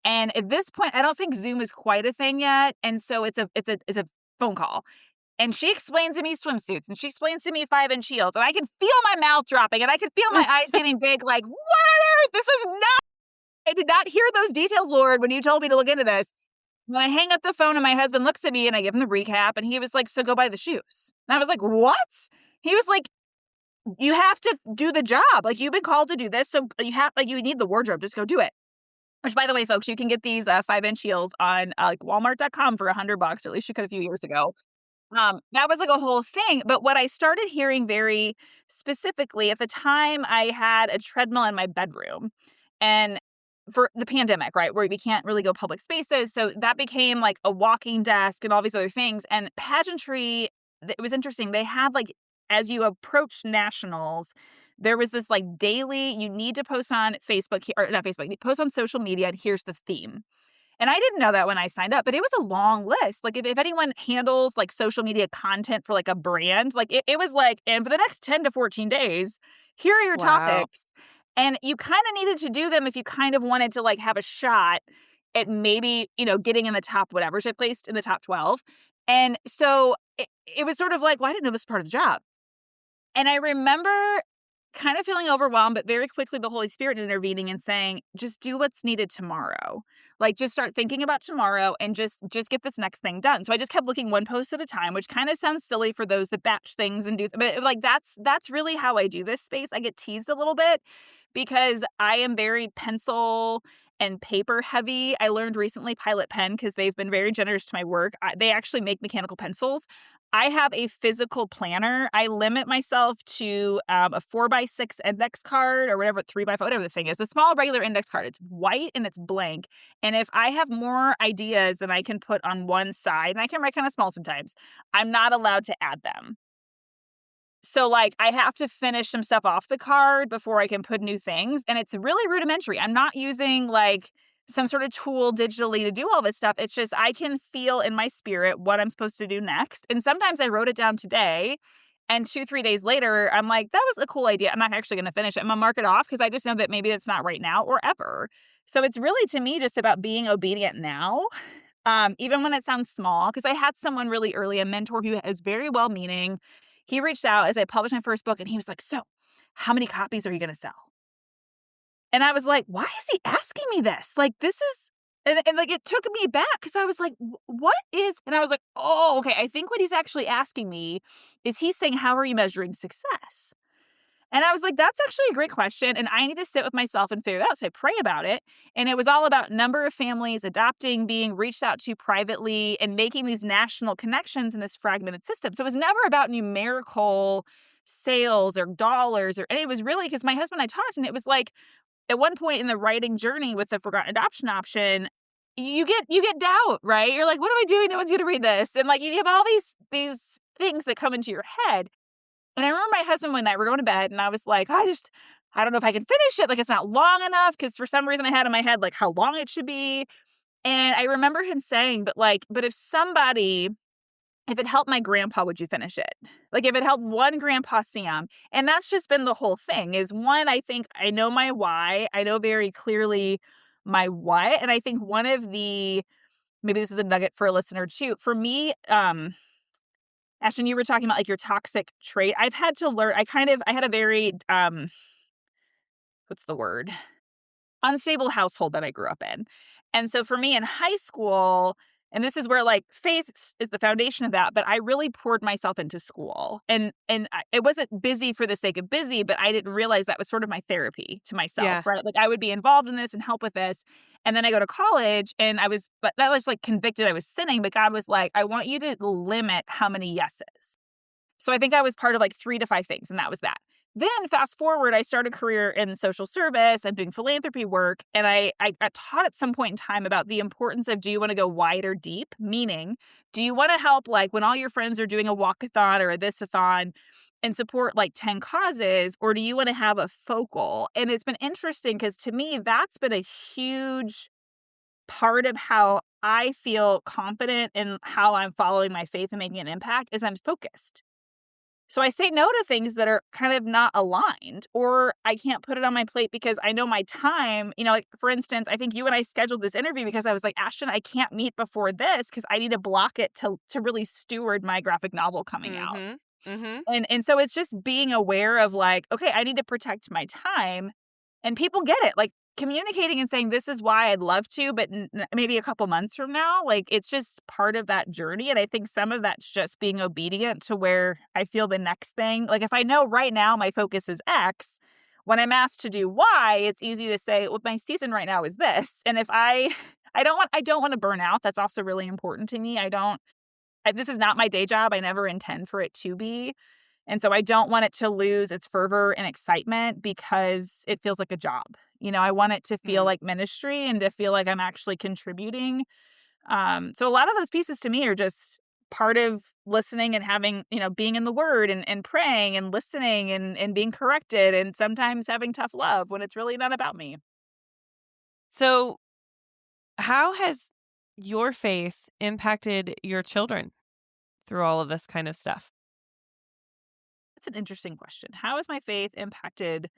And at this point, I don't think Zoom is quite a thing yet. And so it's a phone call. And she explains to me swimsuits, and she explains to me 5-inch heels. And I can feel my mouth dropping, and I can feel my eyes getting big, like, what? This is not, I did not hear those details, Lord, when you told me to look into this. When I hang up the phone and my husband looks at me and I give him the recap, and he was like, so go buy the shoes. And I was like, what? He was like, you have to do the job. Like, you've been called to do this. So you need the wardrobe. Just go do it. Which, by the way, folks, you can get these 5-inch heels on like Walmart.com for $100, or at least you could a few years ago. That was like a whole thing. But what I started hearing very specifically, at the time, I had a treadmill in my bedroom, and for the pandemic, right, where we can't really go public spaces. So that became like a walking desk and all these other things. And pageantry, it was interesting. They had like, as you approach nationals, there was this like daily, you need to post on Facebook, or not Facebook, you post on social media, and here's the theme. And I didn't know that when I signed up, but it was a long list. Like, if anyone handles like social media content for like a brand, like it was like, and for the next 10 to 14 days, here are your topics. And you kind of needed to do them if you kind of wanted to like have a shot at maybe, getting in the top whatever. So I placed in the top 12. And so it was sort of like, well, I didn't know this was part of the job. And I remember kind of feeling overwhelmed, but very quickly the Holy Spirit intervening and saying, just do what's needed tomorrow. Like, just start thinking about tomorrow and just get this next thing done. So I just kept looking one post at a time, which kind of sounds silly for those that batch things and do, but like that's really how I do this space. I get teased a little bit because I am very pencil and paper heavy. I learned recently Pilot Pen because they've been very generous to my work. They actually make mechanical pencils. I have a physical planner. I limit myself to a 4x6 index card or whatever, 3x5, whatever this thing is. The small regular index card. It's white and it's blank. And if I have more ideas than I can put on one side, and I can write kind of small sometimes, I'm not allowed to add them. So, like, I have to finish some stuff off the card before I can put new things. And it's really rudimentary. I'm not using, like, some sort of tool digitally to do all this stuff. It's just I can feel in my spirit what I'm supposed to do next. And sometimes I wrote it down today, and 2-3 days later, I'm like, that was a cool idea. I'm not actually going to finish it. I'm going to mark it off because I just know that maybe it's not right now or ever. So it's really, to me, just about being obedient now. Even when it sounds small, because I had someone really early, a mentor who is very well-meaning. He reached out as I published my first book, and he was like, so how many copies are you going to sell? And I was like, why is he asking me this? Like, this is, and like, it took me back because I was like, what is, and I was like, oh, okay. I think what he's actually asking me is he's saying, how are you measuring success? And I was like, that's actually a great question. And I need to sit with myself and figure it out. So I pray about it. And it was all about number of families adopting, being reached out to privately, and making these national connections in this fragmented system. So it was never about numerical sales or dollars, and it was really because my husband and I talked, and it was like at one point in the writing journey with the forgotten adoption option, you get doubt, right? You're like, what am I doing? No one's going to read this. And like, you have all these things that come into your head. And I remember my husband one night, we're going to bed, and I was like, I don't know if I can finish it. Like, it's not long enough, because for some reason I had in my head, like, how long it should be. And I remember him saying, but if it helped my grandpa, would you finish it? Like, if it helped one grandpa Sam. And that's just been the whole thing is, one, I think I know my why. I know very clearly my what. And I think one of maybe this is a nugget for a listener too. For me, Ashton, you were talking about like your toxic trait. I've had to learn, I had a very, what's the word? Unstable household that I grew up in. And so for me in high school, and this is where like faith is the foundation of that, but I really poured myself into school, and it wasn't busy for the sake of busy, but I didn't realize that was sort of my therapy to myself, Yeah. right? Like I would be involved in this and help with this. And then I go to college, and but that was like convicted I was sinning, but God was like, I want you to limit how many yeses. So I think I was part of like 3 to 5 things, and that was that. Then fast forward, I started a career in social service. I'm doing philanthropy work. And I got taught at some point in time about the importance of, do you want to go wide or deep? Meaning, do you want to help like when all your friends are doing a walkathon or a this-a-thon and support like 10 causes? Or do you want to have a focal? And it's been interesting because to me, that's been a huge part of how I feel confident in how I'm following my faith and making an impact is I'm focused. So I say no to things that are kind of not aligned, or I can't put it on my plate because I know my time, like for instance, I think you and I scheduled this interview because I was like, Ashton, I can't meet before this because I need to block it to really steward my graphic novel coming out. Mm-hmm. Mm-hmm. And so it's just being aware of like, okay, I need to protect my time, and people get it. Like communicating and saying, this is why I'd love to, but maybe a couple months from now, like it's just part of that journey. And I think some of that's just being obedient to where I feel the next thing. Like if I know right now my focus is X, when I'm asked to do Y, it's easy to say, well, my season right now is this. And if I don't want to burn out. That's also really important to me. This is not my day job. I never intend for it to be. And so I don't want it to lose its fervor and excitement because it feels like a job. I want it to feel like ministry and to feel like I'm actually contributing. So a lot of those pieces to me are just part of listening and having, being in the word and praying and listening and being corrected, and sometimes having tough love when it's really not about me. So how has your faith impacted your children through all of this kind of stuff? That's an interesting question. How has my faith impacted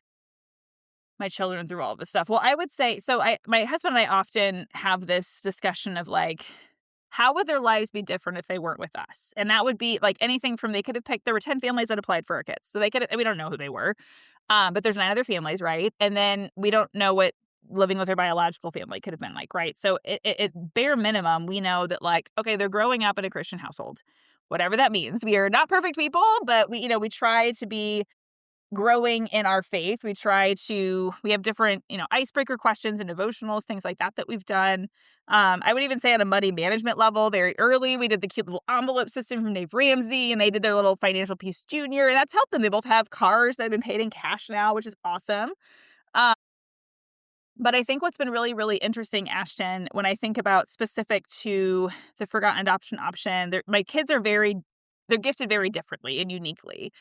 my children through all of this stuff? Well, I would say, so my husband and I often have this discussion of like, how would their lives be different if they weren't with us? And that would be like anything from they could have picked, there were 10 families that applied for our kids. So they could have, we don't know who they were, but there's 9 other families, right? And then we don't know what living with their biological family could have been like, right? So it bare minimum, we know that like, okay, they're growing up in a Christian household, whatever that means. We are not perfect people, but we try to be growing in our faith. We have different, icebreaker questions and devotionals, things like that we've done. I would even say on a money management level, very early, we did the cute little envelope system from Dave Ramsey, and they did their little financial piece junior, and that's helped them. They both have cars that have been paid in cash now, which is awesome. Um, but I think what's been really, really interesting, Ashton, when I think about specific to the forgotten adoption option, my kids they're gifted very differently and uniquely.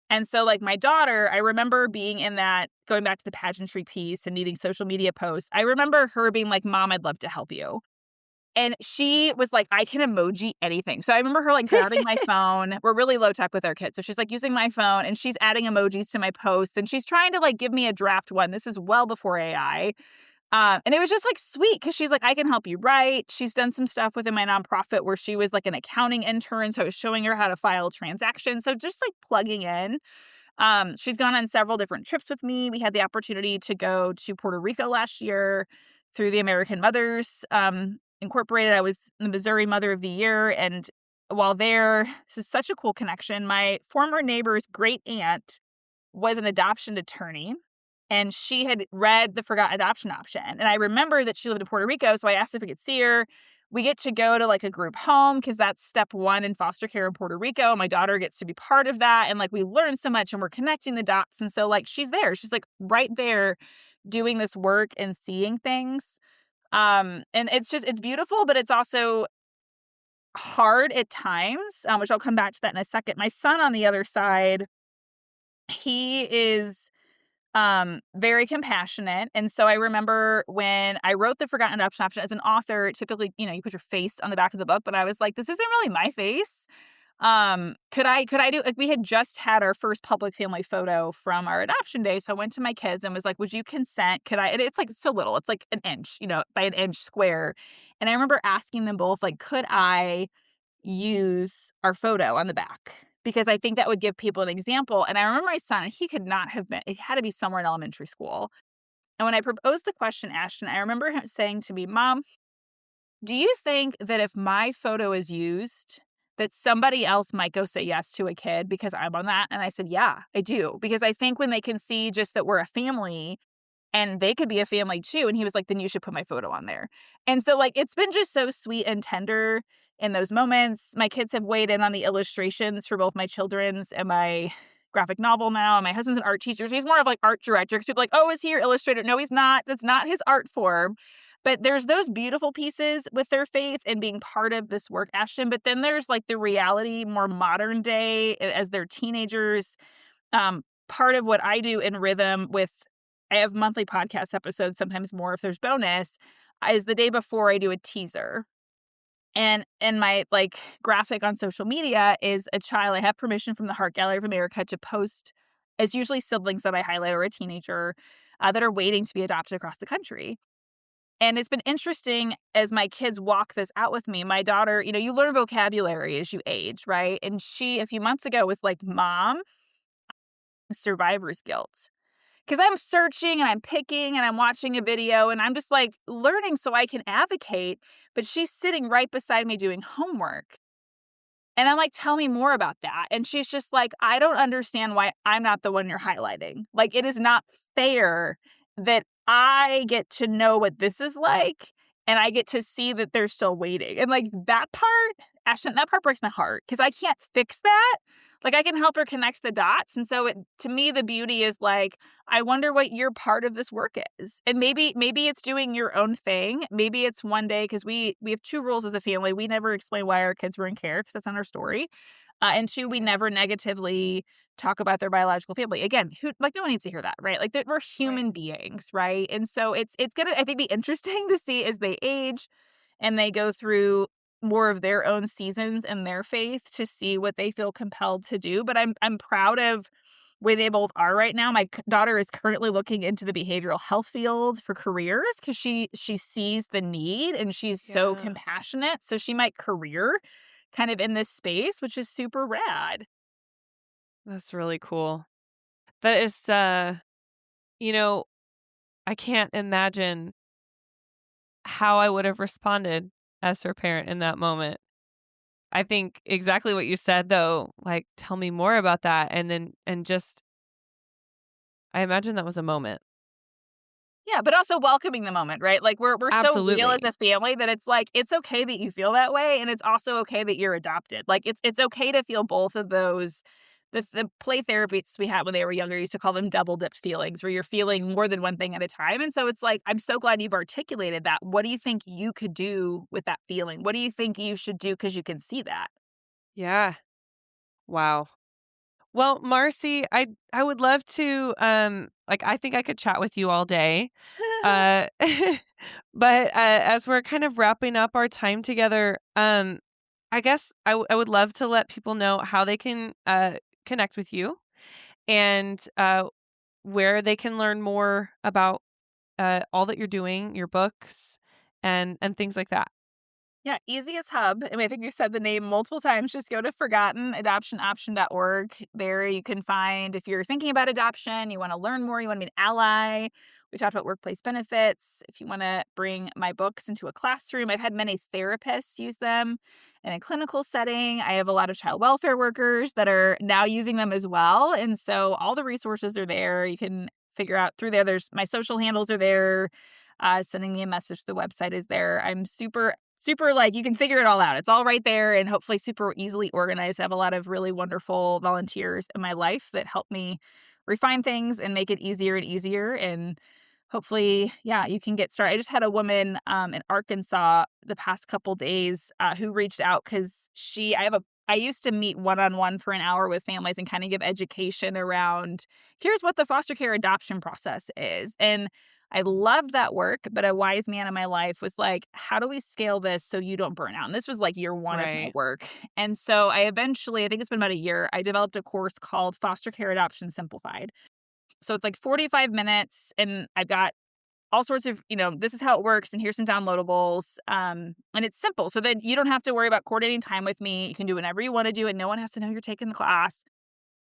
And so, like, my daughter, I remember being in that, going back to the pageantry piece and needing social media posts. I remember her being like, Mom, I'd love to help you. And she was like, I can emoji anything. So I remember her like grabbing my phone. We're really low tech with our kids. So she's like using my phone and she's adding emojis to my posts and she's trying to like give me a draft one. This is well before AI. And it was just like sweet because she's like, I can help you write. She's done some stuff within my nonprofit where she was like an accounting intern. So I was showing her how to file transactions. So just like plugging in. She's gone on several different trips with me. We had the opportunity to go to Puerto Rico last year through the American Mothers Incorporated. I was the Missouri Mother of the Year. And while there, this is such a cool connection. My former neighbor's great aunt was an adoption attorney. And she had read the forgotten adoption option. And I remember that she lived in Puerto Rico, so I asked if we could see her. We get to go to like a group home because that's step 1 in foster care in Puerto Rico. My daughter gets to be part of that. And like we learn so much and we're connecting the dots. And so like she's there. She's like right there doing this work and seeing things. And it's beautiful, but it's also hard at times, which I'll come back to that in a second. My son on the other side, he is very compassionate. And so I remember when I wrote the forgotten adoption option as an author, typically, you put your face on the back of the book, but I was like, this isn't really my face. Could I do, like, we had just had our first public family photo from our adoption day. So I went to my kids and was like, would you consent? And it's like so little, it's like an inch, by an inch square. And I remember asking them both, like, could I use our photo on the back? Because I think that would give people an example. And I remember my son, he could not have been, it had to be somewhere in elementary school. And when I proposed the question, Ashton, I remember him saying to me, Mom, do you think that if my photo is used, that somebody else might go say yes to a kid because I'm on that? And I said, yeah, I do. Because I think when they can see just that we're a family and they could be a family too. And he was like, then you should put my photo on there. And so like, it's been just so sweet and tender in those moments. My kids have weighed in on the illustrations for both my children's and my graphic novel now. And my husband's an art teacher. So he's more of like art director. Because people are like, oh, is he your illustrator? No, he's not. That's not his art form. But there's those beautiful pieces with their faith and being part of this work, Ashton. But then there's like the reality, more modern day as they're teenagers. Part of what I do in rhythm I have monthly podcast episodes, sometimes more if there's bonus, is the day before I do a teaser. And my like graphic on social media is a child. I have permission from the Heart Gallery of America to post. It's usually siblings that I highlight or a teenager that are waiting to be adopted across the country. And it's been interesting as my kids walk this out with me. My daughter, you learn vocabulary as you age, right? And she, a few months ago, was like, Mom, survivor's guilt. Because I'm searching and I'm picking and I'm watching a video and I'm just like learning so I can advocate. But she's sitting right beside me doing homework. And I'm like, tell me more about that. And she's just like, I don't understand why I'm not the one you're highlighting. Like, it is not fair that I get to know what this is like and I get to see that they're still waiting. And like that part, Ashton, that part breaks my heart because I can't fix that. Like, I can help her connect the dots. And so to me, the beauty is like, I wonder what your part of this work is. And maybe it's doing your own thing. Maybe it's one day, because we have 2 rules as a family. We never explain why our kids were in care because that's not our story. And 2, we never negatively talk about their biological family. Again, no one needs to hear that, right? Like, we're human beings, right? And so it's going to, I think, be interesting to see as they age and they go through more of their own seasons and their faith to see what they feel compelled to do. But I'm proud of where they both are right now. My daughter is currently looking into the behavioral health field for careers because she sees the need and she's so Yeah. compassionate. So she might career kind of in this space, which is super rad. That's really cool. That is, you know, I can't imagine how I would have responded as her parent in that moment. I think exactly what you said though, like, tell me more about that, and then and just I imagine that was a moment. Yeah, but also welcoming the moment, right? Like we're so real Absolutely. as a family that it's like it's okay that you feel that way and it's also okay that you're adopted. Like it's okay to feel both of those. The play therapists we had when they were younger used to call them double dipped feelings where you're feeling more than one thing at a time. And so it's like I'm so glad you've articulated that. What do you think you could do with that feeling? What do you think you should do because you can see that? Yeah. Wow. Well, Marcy, I would love to, like, I think I could chat with you all day. Uh, but, as we're kind of wrapping up our time together, I guess I would love to let people know how they can, connect with you and, where they can learn more about, all that you're doing, your books, and things like that. Yeah, easiest hub. I mean, I think you said the name multiple times. Just go to forgottenadoptionoption.org. There you can find if you're thinking about adoption, you want to learn more, you want to be an ally. We talked about workplace benefits. If you want to bring my books into a classroom, I've had many therapists use them in a clinical setting. I have a lot of child welfare workers that are now using them as well. And so all the resources are there. You can figure out through there. There's my social handles are there. Sending me a message. The website is there. I'm super like you can figure it all out. It's all right there and hopefully super easily organized. I have a lot of really wonderful volunteers in my life that help me refine things and make it easier and easier. And hopefully, yeah, you can get started. I just had a woman in Arkansas the past couple days who reached out because I used to meet one-on-one for an hour with families and kind of give education around here's what the foster care adoption process is. And I loved that work, but a wise man in my life was like, how do we scale this so you don't burn out? And this was like year one of my Right. work. And so I eventually, I think it's been about a year, I developed a course called Foster Care Adoption Simplified. So it's like 45 minutes and I've got all sorts of, this is how it works and here's some downloadables. And it's simple. So then you don't have to worry about coordinating time with me. You can do whatever you want to do and no one has to know you're taking the class.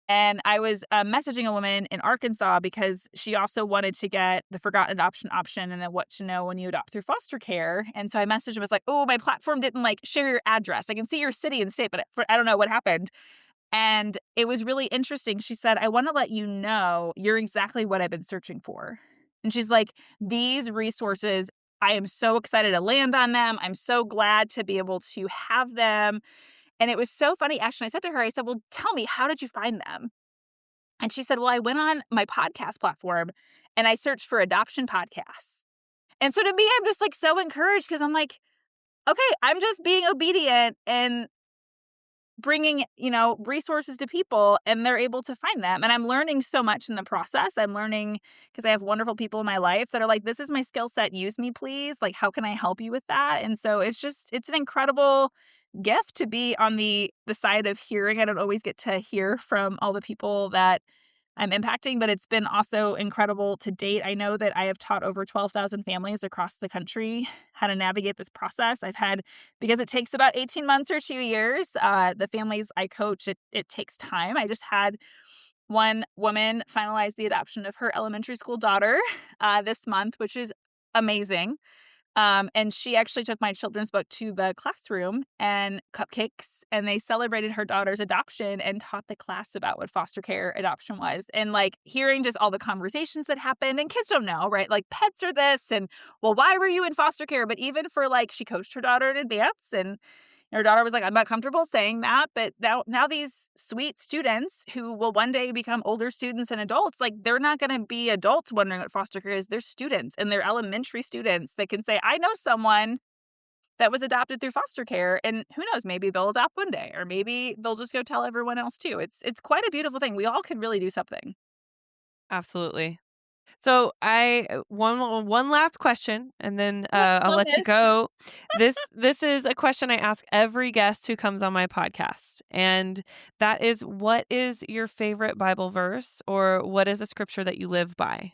And I was messaging a woman in Arkansas because she also wanted to get the forgotten adoption option and then what to know when you adopt through foster care. And so I messaged her, was like, oh, my platform didn't like share your address. I can see your city and state, but I don't know what happened. And it was really interesting. She said, I want to let you know you're exactly what I've been searching for. And she's like, these resources, I am so excited to land on them. I'm so glad to be able to have them. And it was so funny, actually. I said to her, I said, well, tell me, how did you find them? And she said, well, I went on my podcast platform and I searched for adoption podcasts. And so to me, I'm just like so encouraged because I'm like, okay, I'm just being obedient and bringing, resources to people and they're able to find them. And I'm learning so much in the process. I'm learning because I have wonderful people in my life that are like, this is my skill set. Use me, please. Like, how can I help you with that? And so it's an incredible gift to be on the side of hearing. I don't always get to hear from all the people that I'm impacting, but it's been also incredible to date. I know that I have taught over 12,000 families across the country how to navigate this process. Because it takes about 18 months or 2 years, the families I coach, it takes time. I just had one woman finalize the adoption of her elementary school daughter this month, which is amazing. And she actually took my children's book to the classroom and cupcakes, and they celebrated her daughter's adoption and taught the class about what foster care adoption was. And like hearing just all the conversations that happened, and kids don't know, right? Like pets are this, and well, why were you in foster care? But even for like, she coached her daughter in advance, and her daughter was like, I'm not comfortable saying that. But now these sweet students who will one day become older students and adults, like they're not going to be adults wondering what foster care is. They're students and they're elementary students that can say, I know someone that was adopted through foster care. And who knows, maybe they'll adopt one day or maybe they'll just go tell everyone else too. It's quite a beautiful thing. We all can really do something. Absolutely. So one last question, and then I'll let you go. This is a question I ask every guest who comes on my podcast, and that is, what is your favorite Bible verse, or what is a scripture that you live by?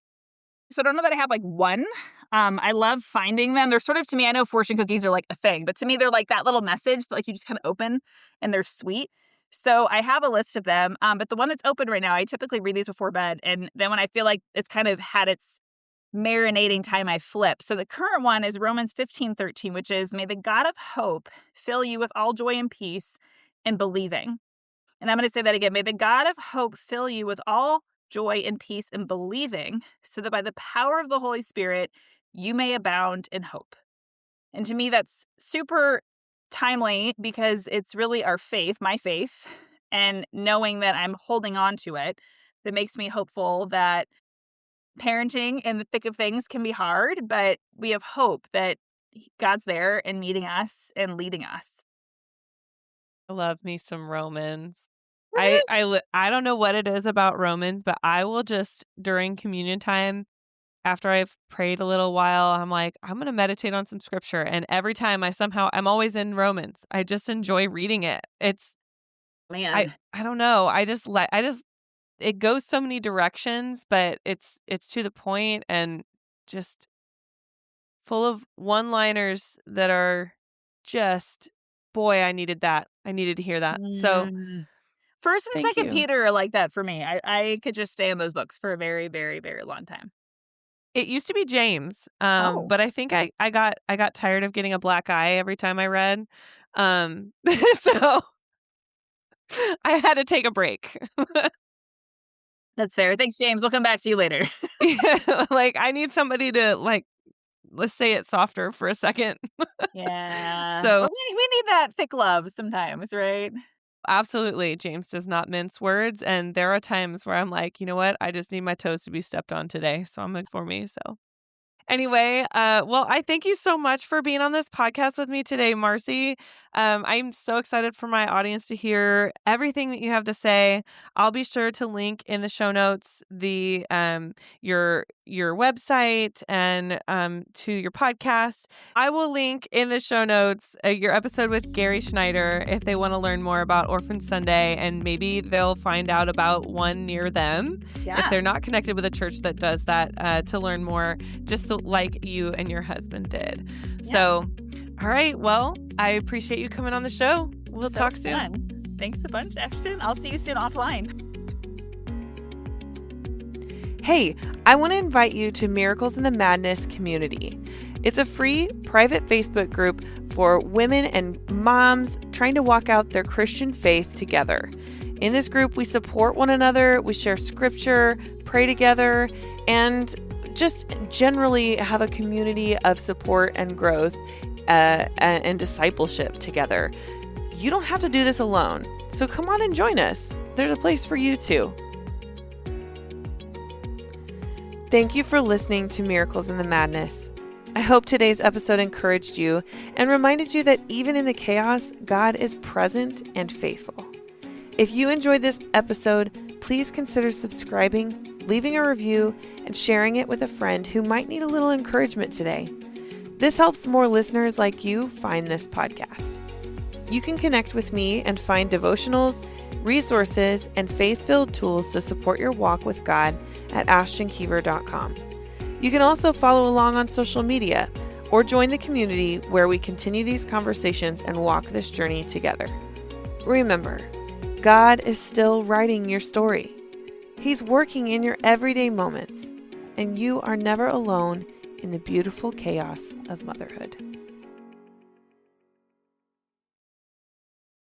So I don't know that I have like one. I love finding them. They're sort of, to me, I know fortune cookies are like a thing, but to me, they're like that little message that like you just kind of open and they're sweet. So I have a list of them. But the one that's open right now, I typically read these before bed. And then when I feel like it's kind of had its marinating time, I flip. So the current one is Romans 15:13, which is, may the God of hope fill you with all joy and peace in believing. And I'm going to say that again. May the God of hope fill you with all joy and peace in believing, so that by the power of the Holy Spirit, you may abound in hope. And to me, that's super timely because it's really our faith, my faith, and knowing that I'm holding on to it, that makes me hopeful that parenting in the thick of things can be hard, but we have hope that God's there and meeting us and leading us. I love me some Romans. I don't know what it is about Romans, but I will just, during communion time, after I've prayed a little while, I'm like, I'm going to meditate on some scripture. And every time I'm always in Romans. I just enjoy reading it. Man. I don't know. It goes so many directions, but it's to the point and just full of one-liners that are just, boy, I needed that. I needed to hear that. So First and thank Second you. Peter are like that for me. I could just stay in those books for a very, very, very long time. It used to be James, Oh. but I think I got tired of getting a black eye every time I read, so I had to take a break. That's fair. Thanks, James. We'll come back to you later. Yeah, like, I need somebody to, like, let's say it softer for a second. Yeah. So, Well, we need that thick love sometimes, right? absolutely, James does not mince words, and there are times where I'm like, "You know what? I just need my toes to be stepped on today, so I'm for me," so anyway, well, I thank you so much for being on this podcast with me today, Marcy. I'm so excited for my audience to hear everything that you have to say. I'll be sure to link in the show notes the your website and to your podcast. I will link in the show notes your episode with Gary Schneider if they want to learn more about Orphan Sunday, and maybe they'll find out about one near them if they're not connected with a church that does that, to learn more, just like you and your husband did. Yeah. So, all right. Well, I appreciate you coming on the show. We'll talk soon. Fun. Thanks a bunch, Ashton. I'll see you soon offline. Hey, I want to invite you to Miracles in the Madness community. It's a free, private Facebook group for women and moms trying to walk out their Christian faith together. In this group, we support one another, we share scripture, pray together, and just generally have a community of support and growth and discipleship together. You don't have to do this alone, so come on and join us. There's a place for you too. Thank you for listening to Miracles in the Madness. I hope today's episode encouraged you and reminded you that even in the chaos, God is present and faithful. If you enjoyed this episode, please consider subscribing, leaving a review, and sharing it with a friend who might need a little encouragement today. This helps more listeners like you find this podcast. You can connect with me and find devotionals, resources, and faith-filled tools to support your walk with God at ashtonkiever.com. You can also follow along on social media or join the community where we continue these conversations and walk this journey together. Remember, God is still writing your story. He's working in your everyday moments, and you are never alone in the beautiful chaos of motherhood.